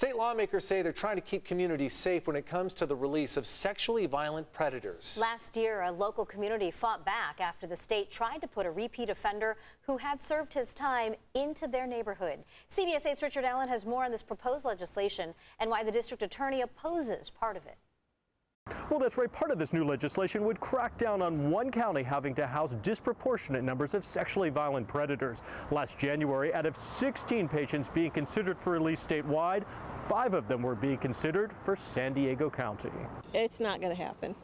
State lawmakers say they're trying to keep communities safe when it comes to the release of sexually violent predators. Last year, a local community fought back after the state tried to put a repeat offender who had served his time into their neighborhood. CBS 8's Richard Allen has more on this proposed legislation and why the district attorney opposes part of it. Well, that's right. Part of this new legislation would crack down on one county having to house disproportionate numbers of sexually violent predators. Last January, out of 16 patients being considered for release statewide, 5 of them were being considered for San Diego County. It's not going to happen.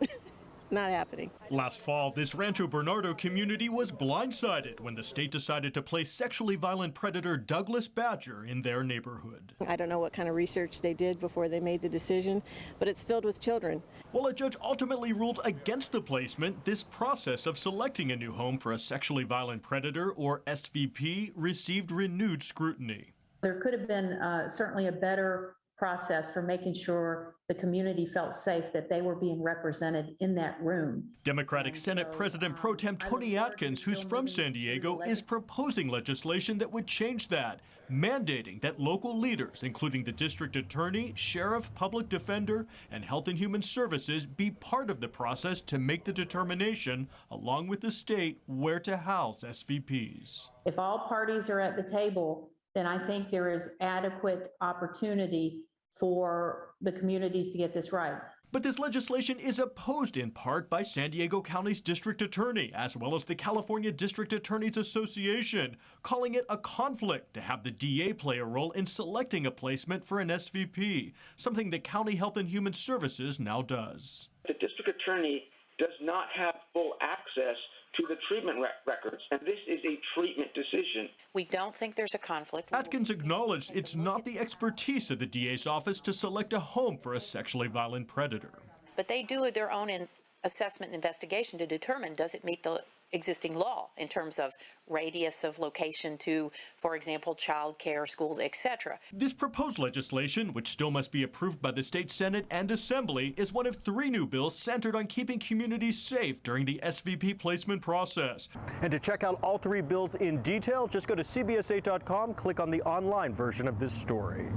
Not happening. Last fall, this Rancho Bernardo community was blindsided when the state decided to place sexually violent predator Douglas Badger in their neighborhood. I don't know what kind of research they did before they made the decision, but it's filled with children. While a judge ultimately ruled against the placement, this process of selecting a new home for a sexually violent predator, or SVP, received renewed scrutiny. There could have been certainly a better process for making sure the community felt safe that they were being represented in that room. Democratic Senate President Pro Tem Tony Atkins, who's from San Diego, is proposing legislation that would change that, mandating that local leaders, including the district attorney, sheriff, public defender, and Health and Human Services, be part of the process to make the determination, along with the state, where to house SVPs. If all parties are at the table, then I think there is adequate opportunity for the communities to get this right. But this legislation is opposed in part by San Diego County's district attorney, as well as the California District Attorneys Association, calling it a conflict to have the DA play a role in selecting a placement for an SVP, something that County Health and Human Services now does. The district attorney does not have full access to the treatment records, and this is a treatment decision. We don't think there's a conflict. Atkins acknowledged it's not the expertise of the DA's office to select a home for a sexually violent predator. But they do their own assessment and investigation to determine, does it meet the existing law in terms of radius of location to, for example, child care, schools, etc. This proposed legislation, which still must be approved by the state Senate and Assembly, is one of 3 new bills centered on keeping communities safe during the SVP placement process. And to check out all 3 bills in detail, just go to CBS8.com, click on the online version of this story.